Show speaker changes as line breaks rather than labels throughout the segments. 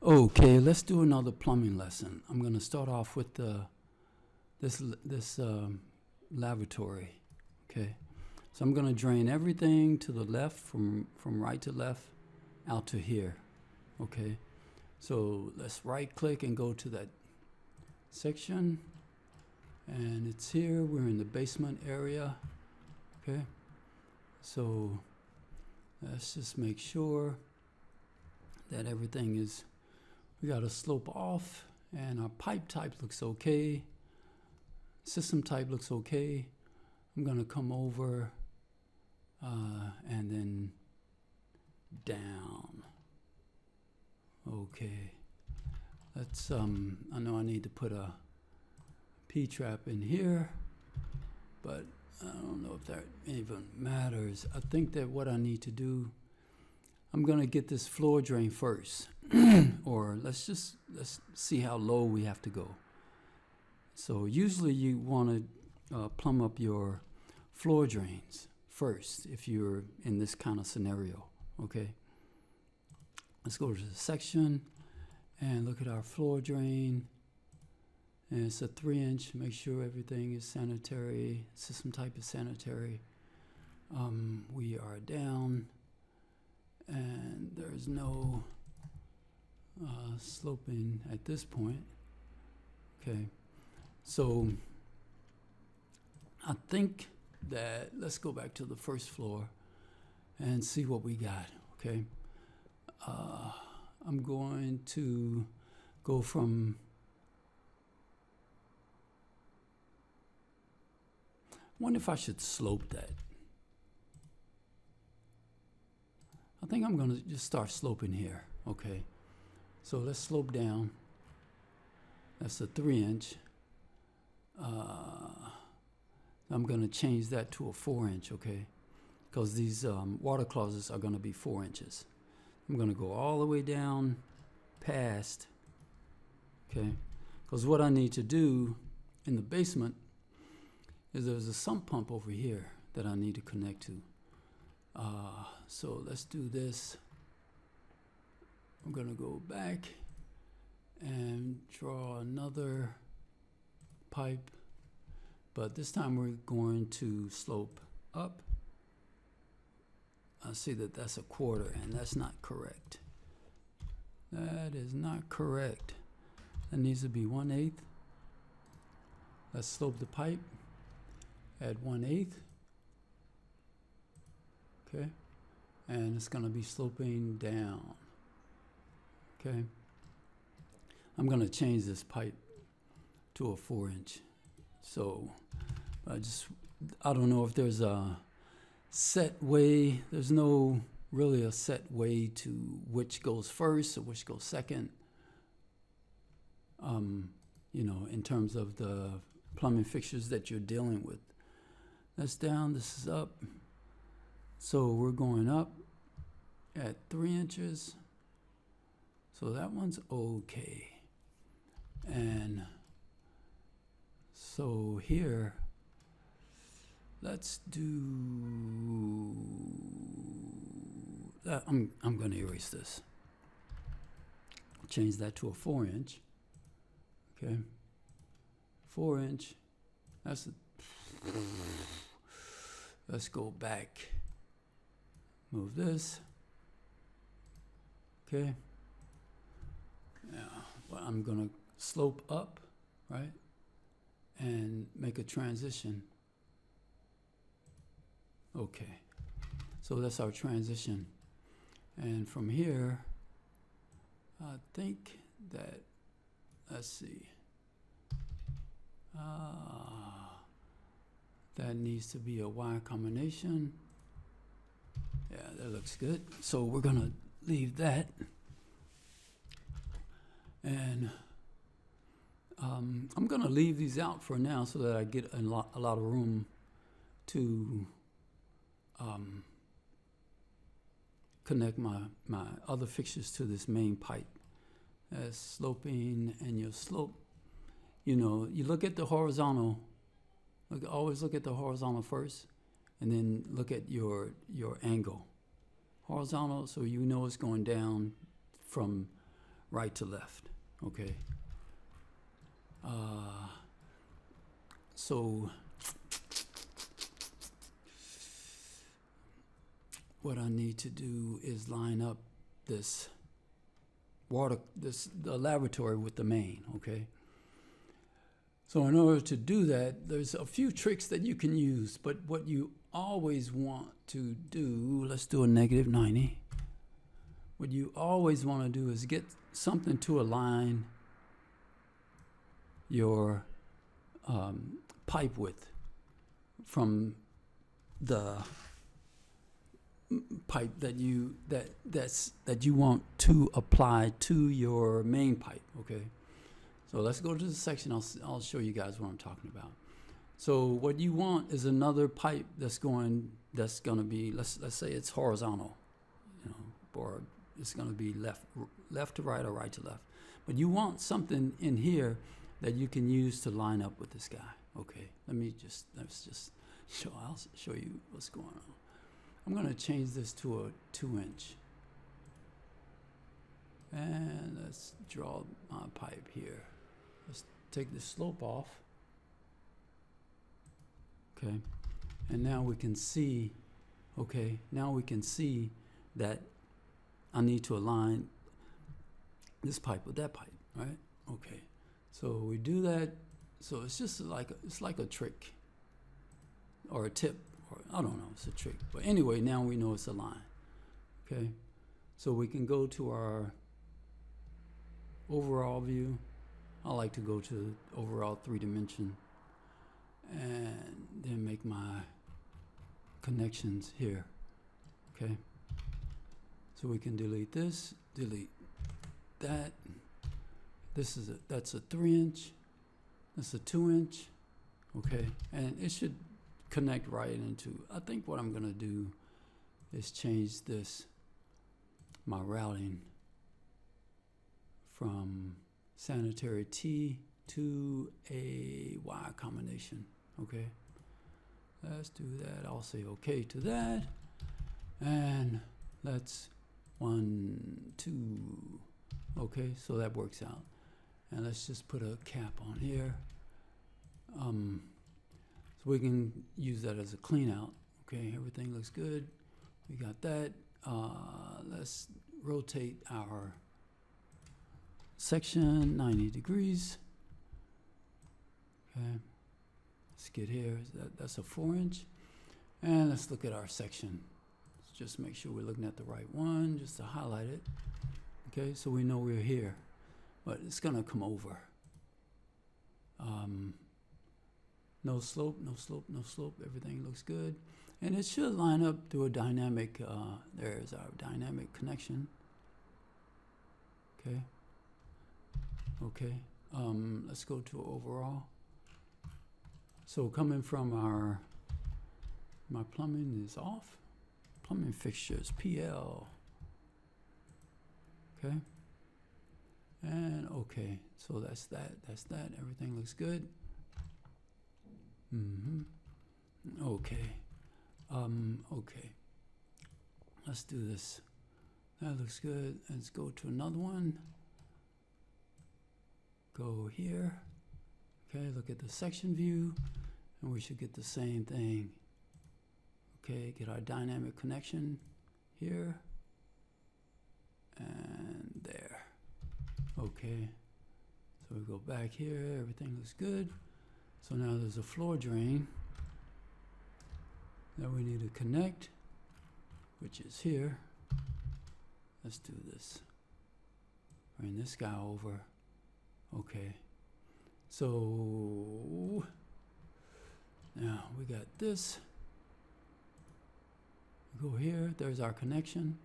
Okay, let's do another plumbing lesson. I'm going to start off with this lavatory. Okay, so I'm going to drain everything to the left from right to left out to here. Okay, so let's right click and go to that section, and it's here. We're in the basement area. Okay, so let's just make sure that everything is, we got a slope off, and our pipe type looks okay. System type looks okay. I'm gonna come over and then down. Okay, let's I know I need to put a P-trap in here, but I don't know if that even matters. I think that what I need to do, I'm gonna get this floor drain first, or let's see how low we have to go. So usually you want to plumb up your floor drains first if you're in this kind of scenario. Okay, let's go to the section and look at our floor drain, and it's a 3-inch. Make sure everything is sanitary, system type is sanitary. We are down, and there's no sloping at this point. Okay, so I think that let's go back to the first floor and see what we got. Okay, I'm going to go from, I wonder if I should slope that. I think I'm going to just start sloping here. Okay, so let's slope down. That's a 3-inch. I'm going to change that to a 4-inch, okay? Because these water closets are going to be 4 inches. I'm going to go all the way down past, okay? Because what I need to do in the basement is there's a sump pump over here that I need to connect to. So let's do this. I'm going to go back and draw another pipe, but this time we're going to slope up. I see that that's a 1/4, and that's not correct. That is not correct. That needs to be 1/8. Let's slope the pipe at 1/8. Okay, and it's going to be sloping down. Okay, I'm going to change this pipe to a 4-inch. So I don't know if there's a set way. There's no really a set way to which goes first or which goes second. You know, in terms of the plumbing fixtures that you're dealing with. That's down, this is up. So we're going up at 3 inches. So that one's okay. And so here, let's do that. I'm going to erase this. Change that to a 4-inch. Okay, 4-inch. That's a, let's go back. Move this. Okay. Yeah. Well, I'm going to slope up, right? And make a transition. Okay, so that's our transition. And from here, I think that, let's see, that needs to be a Y combination. Yeah, that looks good. So we're gonna leave that. And I'm going to leave these out for now so that I get a lot of room to connect my other fixtures to this main pipe. That's sloping, and your slope, you know, you look at the horizontal, always look at the horizontal first, and then look at your angle. Horizontal, so you know it's going down from right to left, okay? So what I need to do is line up this the lavatory with the main, okay? So in order to do that, there's a few tricks that you can use, but what you always want to do, let's do a -90. What you always want to do is get something to align your pipe width from the pipe that you want to apply to your main pipe, okay? So let's go to the section. I'll show you guys what I'm talking about. So what you want is another pipe that's going to be, let's say it's horizontal, you know, or it's going to be left to right or right to left. But you want something in here that you can use to line up with this guy. Okay, let's just I'll show you what's going on. I'm going to change this to a 2-inch. And let's draw my pipe here. Let's take the slope off. Okay, and now we can see, that I need to align this pipe with that pipe, right? Okay, so we do that. So it's just like a trick or a tip, or I don't know, it's a trick. But anyway, now we know it's a line. Okay, so we can go to our overall view. I like to go to overall 3-dimension and then make my connections here. Okay, so we can delete this, delete that. That's a 3-inch. That's a 2-inch. Okay, and it should connect right into. I think what I'm gonna do is change my routing from sanitary T to a Y combination. Okay, let's do that. I'll say okay to that, and let's 1, 2. Okay, so that works out. And let's just put a cap on here. So we can use that as a clean out. Okay, everything looks good. We got that. Let's rotate our section 90 degrees. Okay, let's get here. That's a 4-inch. And let's look at our section. Let's just make sure we're looking at the right one, just to highlight it. Okay, so we know we're here, but it's gonna come over. No slope, no slope, no slope. Everything looks good. And it should line up to a dynamic, there's our dynamic connection. Okay. Okay, let's go to overall. So coming from my plumbing is off. Plumbing fixtures, PL. Okay. And okay, so that's that. Everything looks good. Okay. Okay. Let's do this. That looks good. Let's go to another one. Go here. Okay, look at the section view, and we should get the same thing. Okay, get our dynamic connection here and there. Okay, so we go back here, everything looks good. So now there's a floor drain that we need to connect, which is here. Let's do this. Bring this guy over. Okay, so now we got this. Go here, there's our connection.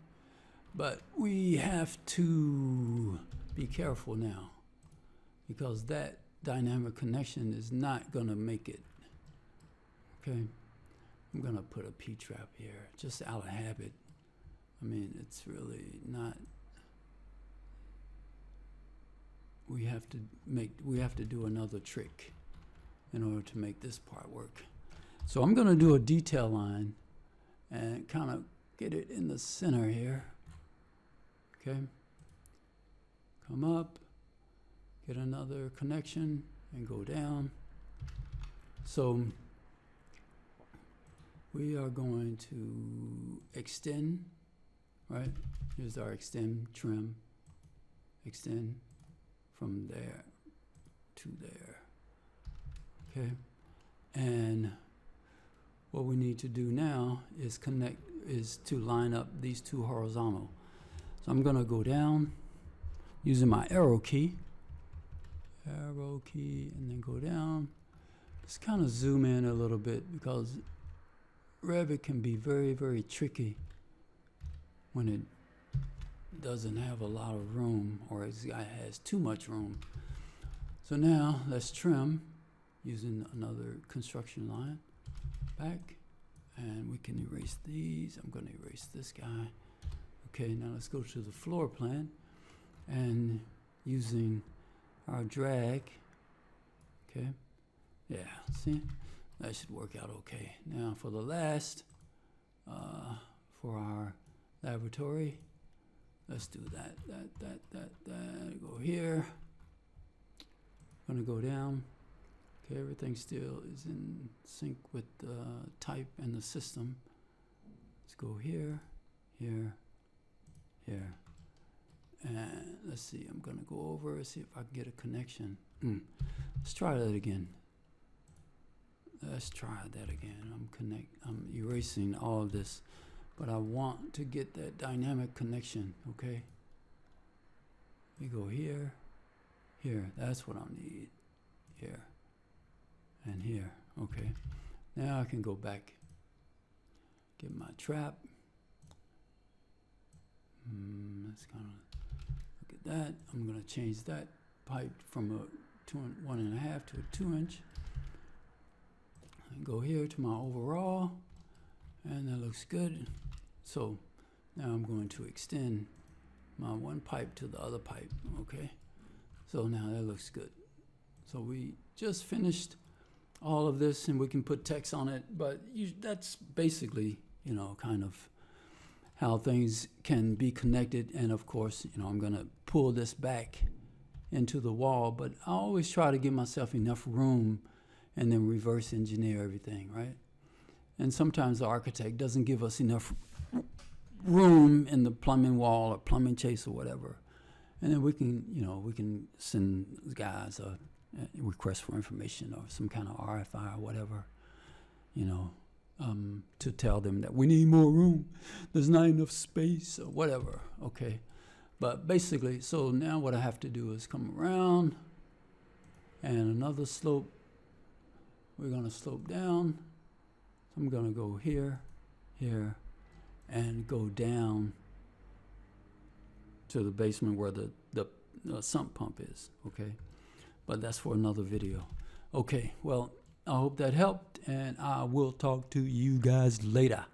But we have to be careful now, because that dynamic connection is not gonna make it. Okay, I'm gonna put a P-trap here, just out of habit. I mean, it's really not. We have to do another trick in order to make this part work. So I'm gonna do a detail line and kind of get it in the center here. Okay, come up, get another connection, and go down. So we are going to extend, right? Here's our extend, trim, extend from there to there, okay? And what we need to do now is to line up these two horizontal. So I'm gonna go down using my arrow key, and then go down. Just kind of zoom in a little bit because Revit can be very, very tricky when it doesn't have a lot of room, or it has too much room. So now let's trim using another construction line back, and we can erase these. I'm going to erase this guy. Okay, now let's go to the floor plan, and using our drag, okay, yeah, see, that should work out okay. Now for the last, for our lavatory, let's do that, go here, I'm gonna go down, okay, everything still is in sync with the type and the system. Let's go here, here, here. And let's see, I'm gonna go over, see if I can get a connection. Let's try that again. Let's try that again. I'm erasing all of this, but I want to get that dynamic connection, okay? We go here, here, that's what I need. Here, and here, okay. Now I can go back, get my trap. That's kind of, look at that. I'm going to change that pipe from a 1.5 to a 2-inch. And go here to my overall, and that looks good. So now I'm going to extend my one pipe to the other pipe, okay? So now that looks good. So we just finished all of this, and we can put text on it, but that's basically, you know, kind of how things can be connected. And of course, you know, I'm gonna pull this back into the wall, but I always try to give myself enough room and then reverse engineer everything, right? And sometimes the architect doesn't give us enough room in the plumbing wall or plumbing chase or whatever. And then we can, you know, we can send guys a request for information or some kind of RFI or whatever, you know, to tell them that we need more room. There's not enough space or whatever, okay? But basically, so now what I have to do is come around and another slope. We're gonna slope down. So I'm gonna go here, here, and go down to the basement where the sump pump is, okay? But that's for another video. Okay, well, I hope that helped, and I will talk to you guys later.